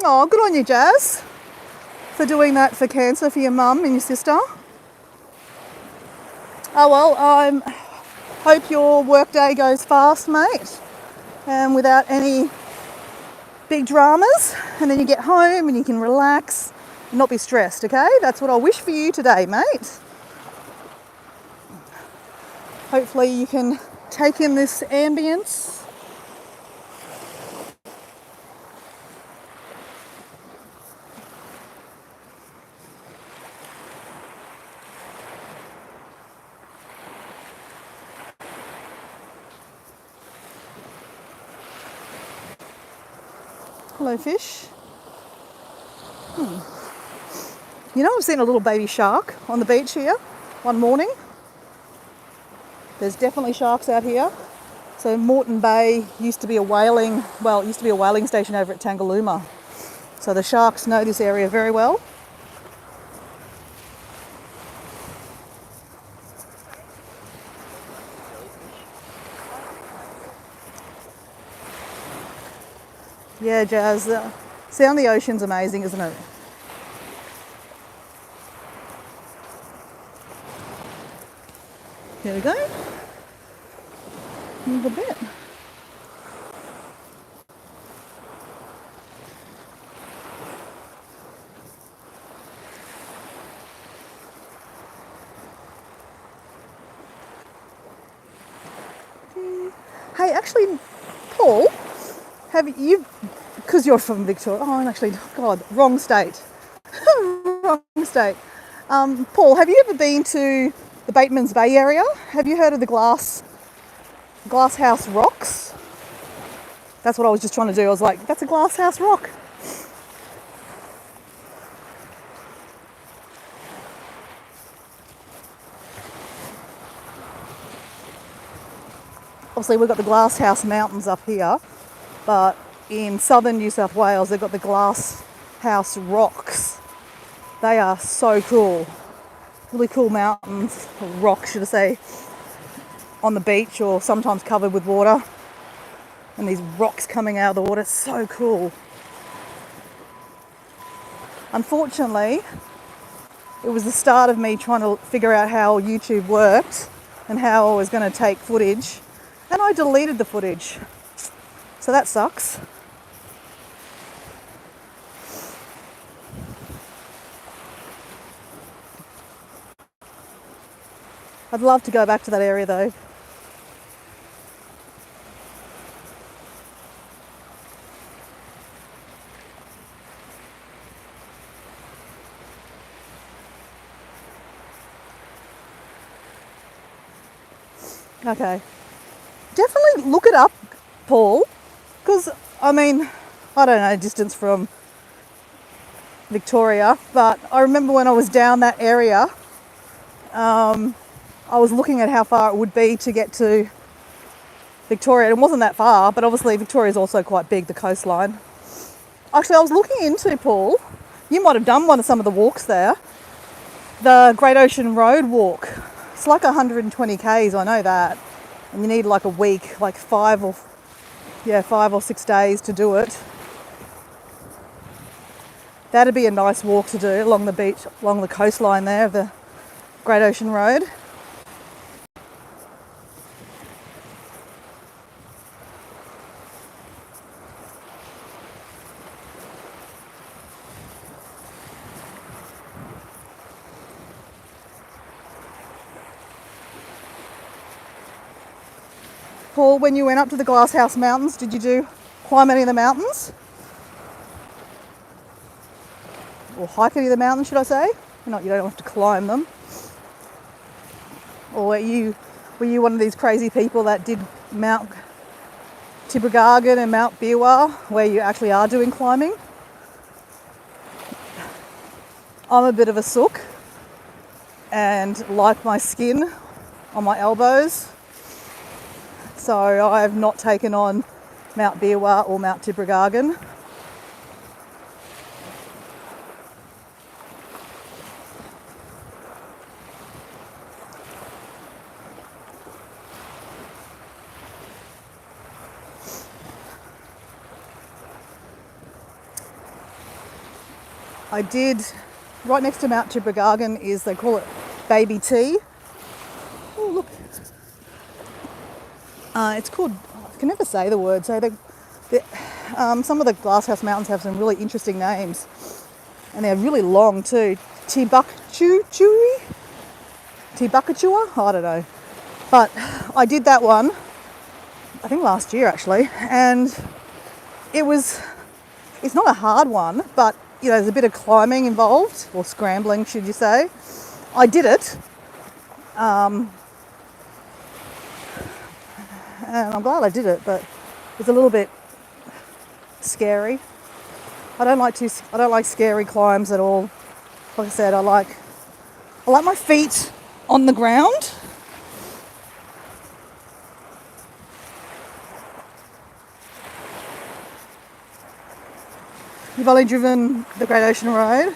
Oh, good on you, Jazz, for doing that for cancer for your mum and your sister. Oh well, I hope your work day goes fast, mate, and without any big dramas, and then you get home and you can relax and not be stressed, okay? That's what I wish for you today, mate. Hopefully you can take in this ambience. Hello, fish. I've seen a little baby shark on the beach here one morning. There's definitely sharks out here. So Moreton Bay used to be a whaling station over at Tangalooma. So the sharks know this area very well. Yeah, Jazz. Sound the ocean's amazing, isn't it? There we go. A little bit. Hey, actually, Paul, have you, because you're from Victoria, oh, and actually, God, wrong state. Wrong state. Paul, have you ever been to the Bateman's Bay area? Have you heard of the glass house rocks? That's what I was just trying to do. I was like, that's a glass house rock. Obviously, we've got the Glass House Mountains up here, but in southern New South Wales, they've got the Glass House Rocks. They are so cool. Really cool mountains, or rocks, should I say, on the beach or sometimes covered with water. And these rocks coming out of the water, so cool. Unfortunately, it was the start of me trying to figure out how YouTube worked and how I was going to take footage. And I deleted the footage. So that sucks. I'd love to go back to that area though. Okay. Definitely look it up, Paul, because I mean, I don't know distance from Victoria, but I remember when I was down that area, I was looking at how far it would be to get to Victoria. It wasn't that far, but obviously Victoria is also quite big, the coastline. Actually, I was looking into, Paul, you might have done some of the walks there, the Great Ocean Road walk. It's like 120 k's, I know that. And you need like a week, like 5 or 6 days to do it. That'd be a nice walk to do along the beach, along the coastline there of the Great Ocean Road. Paul, when you went up to the Glass House Mountains, did you climb any of the mountains? Or hike any of the mountains, should I say? Not, you don't have to climb them. Or were you one of these crazy people that did Mount Tibrogargan and Mount Biwa, where you actually are doing climbing? I'm a bit of a sook and like my skin on my elbows. So I have not taken on Mount Biwa or Mount Tibrogargan. I did, right next to Mount Tibrogargan is, they call it Baby Tea. Oh, look. It's called, I can never say the word, so some of the Glasshouse Mountains have some really interesting names. And they're really long too. Tibucachua? I don't know. But I did that one, I think last year actually, and it's not a hard one, but you know, there's a bit of climbing involved, or scrambling, should you say. I did it. And I'm glad I did it, but it's a little bit scary. I don't like scary climbs at all. Like I said, I like my feet on the ground. You've only driven the Great Ocean Road?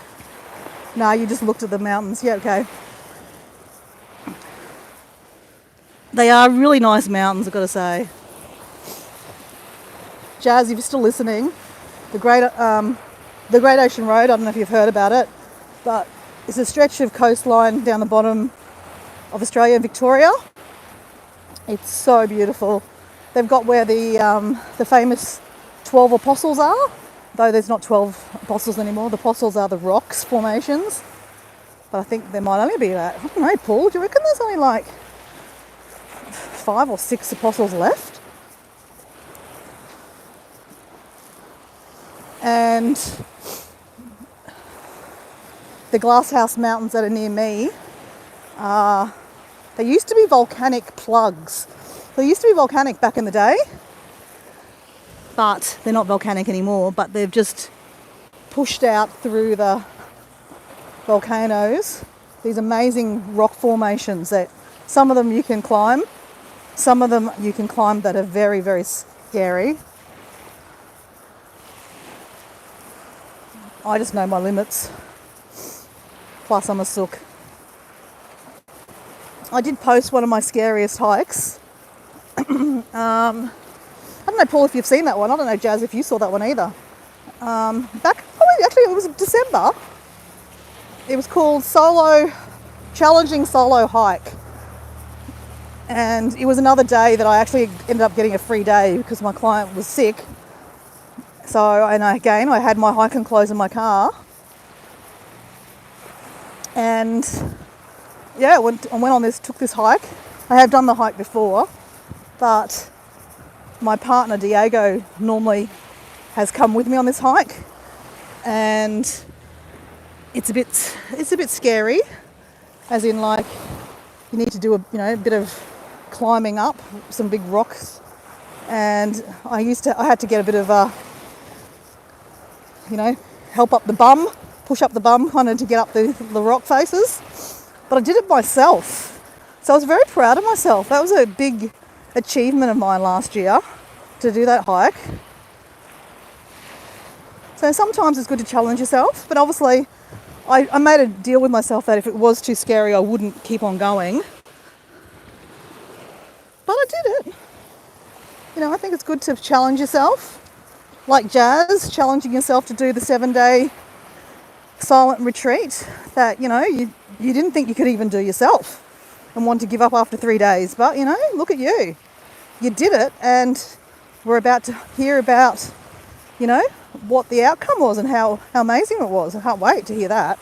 No, you just looked at the mountains. Yeah, okay. They are really nice mountains, I've got to say. Jazz, if you're still listening, the Great Ocean Road, I don't know if you've heard about it, but it's a stretch of coastline down the bottom of Australia and Victoria. It's so beautiful. They've got where the famous 12 apostles are, though there's not 12 apostles anymore. The apostles are the rocks formations. But I think there might only be about, I don't know, Paul, do you reckon there's only like 5 or 6 apostles left? And the Glasshouse Mountains that are near me, they used to be volcanic plugs. They used to be volcanic back in the day, but they're not volcanic anymore, but they've just pushed out through the volcanoes these amazing rock formations that some of them you can climb, some of them you can climb that are very, very scary. I just know my limits. Plus I'm a sook. I did post one of my scariest hikes. I don't know, Paul, if you've seen that one. I don't know, Jazz, if you saw that one either. Actually, it was December. It was called Challenging Solo Hike. And it was another day that I actually ended up getting a free day because my client was sick. So, and again, I had my hiking clothes in my car. And yeah, I went on this, took this hike. I have done the hike before, but my partner Diego normally has come with me on this hike, and it's a bit scary, as in like you need to do a bit of climbing up some big rocks, and I had to get a bit of help up the bum, push up the bum kind of to get up the rock faces, but I did it myself, so I was very proud of myself. That was a big achievement of mine last year, to do that hike. So sometimes it's good to challenge yourself, but obviously I made a deal with myself that if it was too scary I wouldn't keep on going. But I did it. I think it's good to challenge yourself. Like Jazz, challenging yourself to do the 7-day silent retreat that, you didn't think you could even do yourself and want to give up after 3 days. But, look at you. You did it, and we're about to hear about, what the outcome was and how amazing it was. I can't wait to hear that.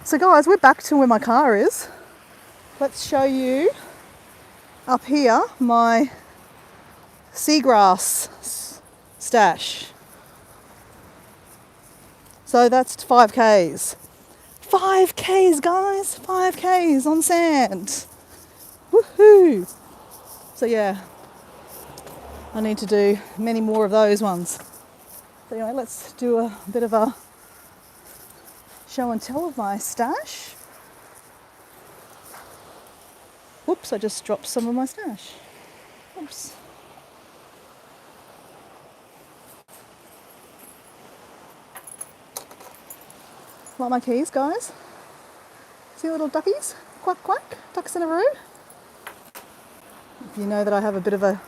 So guys, we're back to where my car is. Let's show you up here my seagrass stash. So that's 5Ks. 5Ks, guys, 5Ks on sand. Woohoo! So yeah, I need to do many more of those ones. So anyway, let's do a bit of a show and tell of my stash. Whoops, I just dropped some of my stash. Oops. Like my keys, guys. See little duckies? Quack, quack. Ducks in a row. If you know that I have a bit of a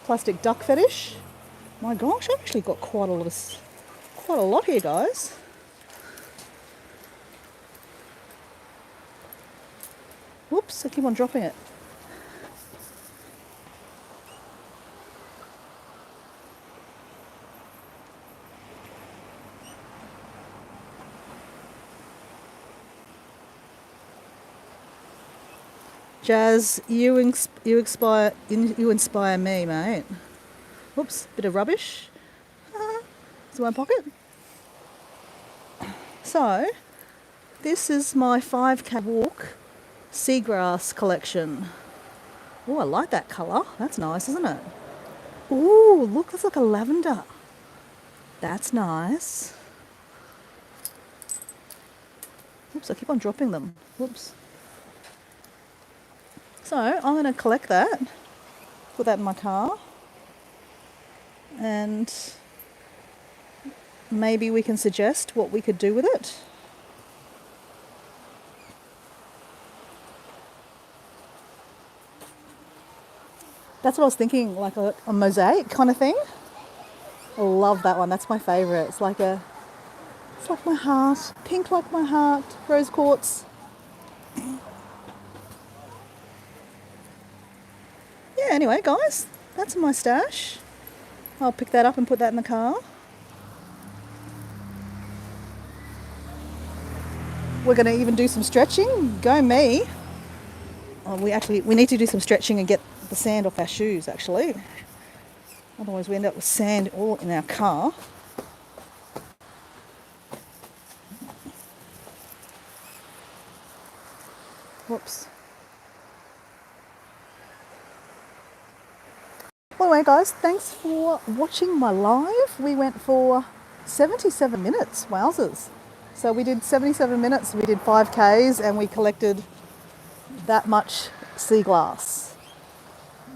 plastic duck fetish. My gosh, I've actually got quite a lot here, guys. Whoops, I keep on dropping it. Jazz, you inspire me, mate. Whoops, bit of rubbish. It's in my pocket. So, this is my 5K walk seagrass collection. Oh, I like that colour. That's nice, isn't it? Oh, look, that's like a lavender. That's nice. Oops, I keep on dropping them. Whoops. So I'm going to collect that, put that in my car, and maybe we can suggest what we could do with it. That's what I was thinking, like a mosaic kind of thing. I love that one. That's my favourite. It's like my heart, pink like my heart, rose quartz. anyway, guys, that's my stash. I'll pick that up and put that in the car. We're going to even do some stretching. Go me. Oh, we need to do some stretching and get the sand off our shoes, actually. Otherwise we end up with sand all in our car. Whoops. Anyway, guys, thanks for watching my live. We went for 77 minutes. Wowzers. So we did 77 minutes, we did 5Ks, and we collected that much sea glass.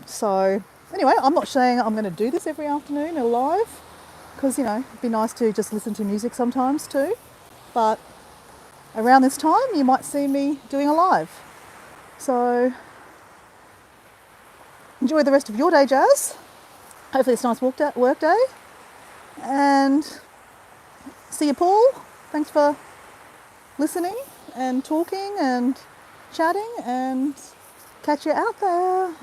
So anyway, I'm not saying I'm going to do this every afternoon or live, because, you know, it'd be nice to just listen to music sometimes too. But around this time, you might see me doing a live. So enjoy the rest of your day, Jazz. Hopefully it's a nice work day. And see you, Paul. Thanks for listening and talking and chatting, and catch you out there.